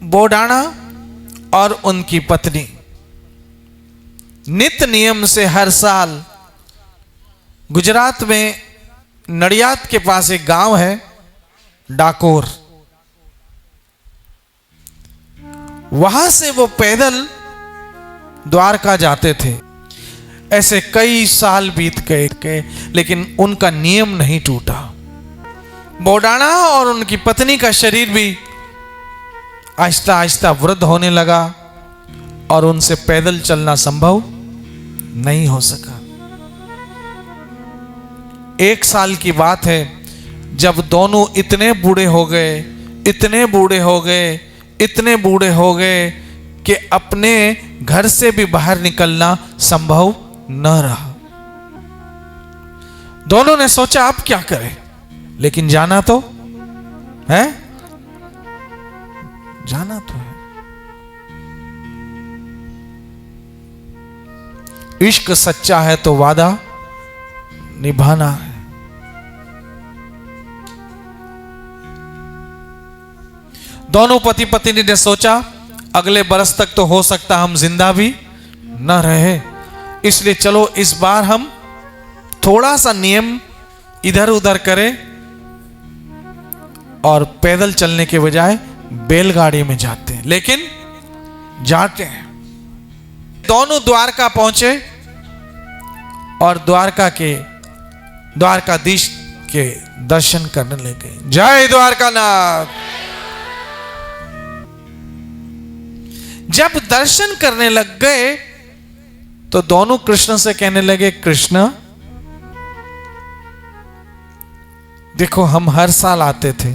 बोडाणा और उनकी पत्नी नित्य नियम से हर साल गुजरात में नडियाद के पास एक गांव है डाकोर, वहां से वो पैदल द्वारका जाते थे। ऐसे कई साल बीत गए लेकिन उनका नियम नहीं टूटा। बोडाणा और उनकी पत्नी का शरीर भी आहिस्ता आहिस्ता वृद्ध होने लगा और उनसे पैदल चलना संभव नहीं हो सका। एक साल की बात है, जब दोनों इतने बूढ़े हो गए, इतने बूढ़े हो गए, इतने बूढ़े हो गए कि अपने घर से भी बाहर निकलना संभव न रहा। दोनों ने सोचा अब क्या करें, लेकिन जाना तो है, जाना तो है। इश्क सच्चा है तो वादा निभाना है। दोनों पति पत्नी ने सोचा अगले बरस तक तो हो सकता हम जिंदा भी न रहे, इसलिए चलो इस बार हम थोड़ा सा नियम इधर उधर करें और पैदल चलने के बजाय बैलगाड़ी में जाते हैं। लेकिन जाते हैं। दोनों द्वारका पहुंचे और द्वारकाधीश के दर्शन करने लगे। जय द्वारकानाथ। जब दर्शन करने लग गए तो दोनों कृष्ण से कहने लगे, कृष्ण देखो हम हर साल आते थे,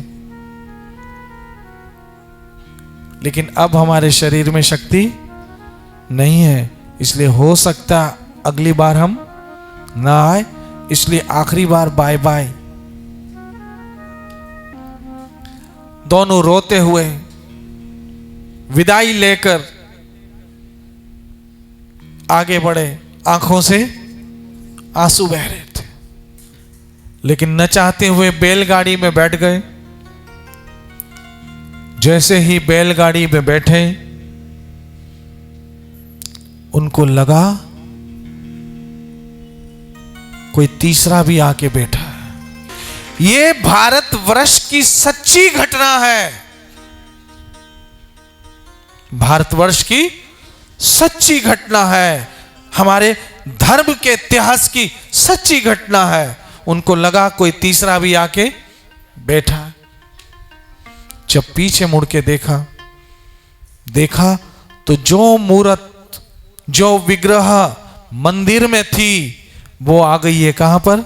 लेकिन अब हमारे शरीर में शक्ति नहीं है, इसलिए हो सकता अगली बार हम ना आए, इसलिए आखिरी बार बाय बाय। दोनों रोते हुए विदाई लेकर आगे बढ़े, आंखों से आंसू बह रहे थे, लेकिन न चाहते हुए बैलगाड़ी में बैठ गए। जैसे ही बैलगाड़ी में बैठे उनको लगा कोई तीसरा भी आके बैठा है। ये भारतवर्ष की सच्ची घटना है, भारतवर्ष की सच्ची घटना है, हमारे धर्म के इतिहास की सच्ची घटना है। उनको लगा कोई तीसरा भी आके बैठा। जब पीछे मुड़ के देखा तो जो मूर्त, जो विग्रह मंदिर में थी वो आ गई है कहां पर,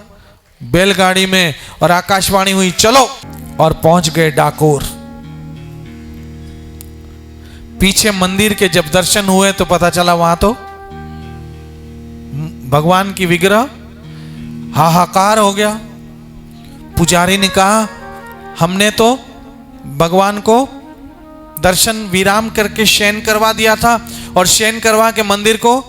बैलगाड़ी में, और आकाशवाणी हुई चलो, और पहुंच गए डाकोर। पीछे मंदिर के जब दर्शन हुए तो पता चला वहां तो भगवान की विग्रह, हाहाकार हो गया। पुजारी ने कहा हमने तो भगवान को दर्शन विराम करके शयन करवा दिया था, और शयन करवा के मंदिर को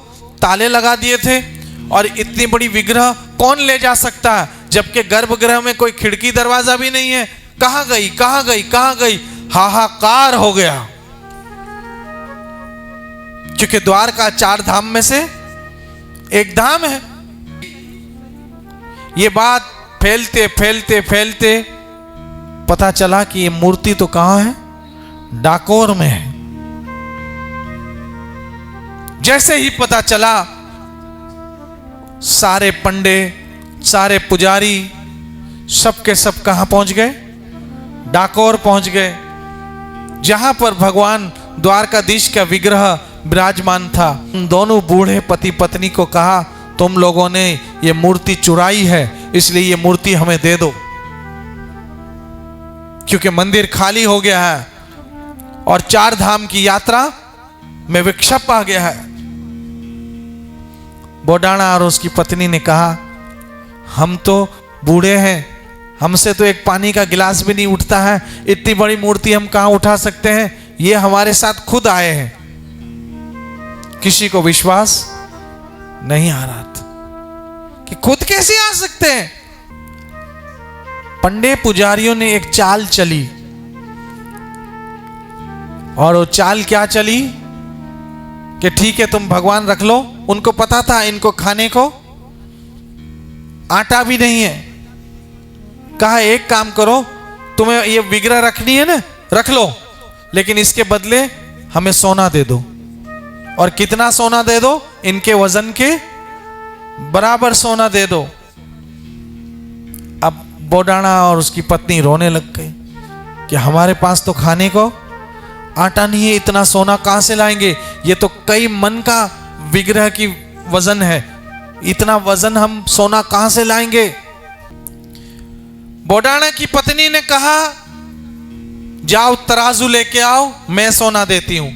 ताले लगा दिए थे, और इतनी बड़ी विग्रह कौन ले जा सकता है, जबकि गर्भगृह में कोई खिड़की दरवाजा भी नहीं है, कहां गई कहां गई कहां गई। हाहाकार हो गया, क्योंकि द्वारका 4 धाम में से एक धाम है। ये बात फैलते फैलते फैलते पता चला कि ये मूर्ति तो कहां है, डाकोर में है। जैसे ही पता चला सारे पंडे, सारे पुजारी, सब के सब कहां पहुंच गए, डाकोर पहुंच गए, जहां पर भगवान द्वारकाधीश का विग्रह विराजमान था। दोनों बूढ़े पति पत्नी को कहा तुम लोगों ने ये मूर्ति चुराई है, इसलिए ये मूर्ति हमें दे दो, क्योंकि मंदिर खाली हो गया है और 4 धाम की यात्रा में विक्षेप आ गया है। बोडाणा और उसकी पत्नी ने कहा हम तो बूढ़े हैं, हमसे तो एक पानी का गिलास भी नहीं उठता है, इतनी बड़ी मूर्ति हम कहां उठा सकते हैं, ये हमारे साथ खुद आए हैं। किसी को विश्वास नहीं आ रहा था कि खुद कैसे आ सकते हैं। पंडे पुजारियों ने एक चाल चली, और वो चाल क्या चली कि ठीक है तुम भगवान रख लो। उनको पता था इनको खाने को आटा भी नहीं है। कहा एक काम करो, तुम्हें ये विग्रह रखनी है ना, रख लो, लेकिन इसके बदले हमें सोना दे दो। और कितना सोना दे दो? इनके वजन के बराबर सोना दे दो। अब बोडाणा और उसकी पत्नी रोने लग गई कि हमारे पास तो खाने को आटा नहीं है, इतना सोना कहां से लाएंगे? ये तो कई मन का विग्रह की वजन है, इतना वजन हम सोना कहां से लाएंगे? बोडाणा की पत्नी ने कहा जाओ तराजू लेके आओ, मैं सोना देती हूं।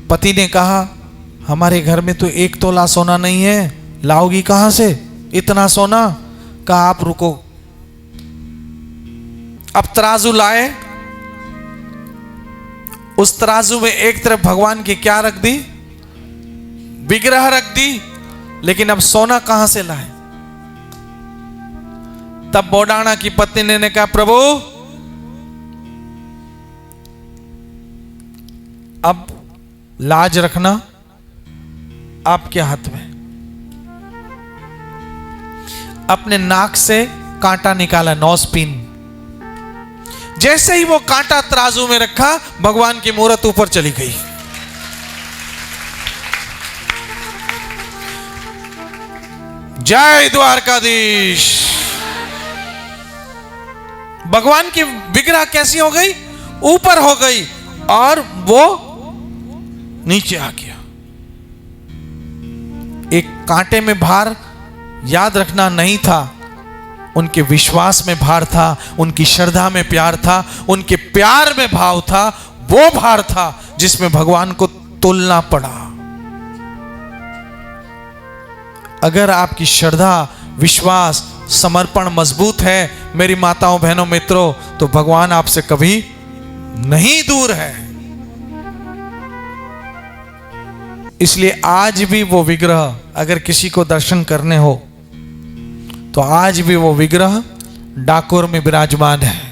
पति ने कहा हमारे घर में तो 1 तोला सोना नहीं है, लाओगी कहां से इतना सोना? कहा आप रुको। अब तराजू लाए, उस तराजू में एक तरफ भगवान की क्या रख दी? विग्रह रख दी, लेकिन अब सोना कहां से लाए? तब बोडाणा की पत्नी ने कहा प्रभु अब लाज रखना आपके हाथ में। अपने नाक से कांटा निकाला, नोज पिन। जैसे ही वो कांटा तराजू में रखा, भगवान की मूर्त ऊपर चली गई। जय द्वारकाधीश। भगवान की विग्रह कैसी हो गई? ऊपर हो गई और वो नीचे आ गया। एक कांटे में भार याद रखना नहीं था, उनके विश्वास में भार था, उनकी श्रद्धा में प्यार था, उनके प्यार में भाव था। वो भार था जिसमें भगवान को तोलना पड़ा। अगर आपकी श्रद्धा, विश्वास, समर्पण मजबूत है मेरी माताओं, बहनों, मित्रों, तो भगवान आपसे कभी नहीं दूर है। इसलिए आज भी वो विग्रह अगर किसी को दर्शन करने हो तो आज भी वो विग्रह डाकोर में विराजमान है।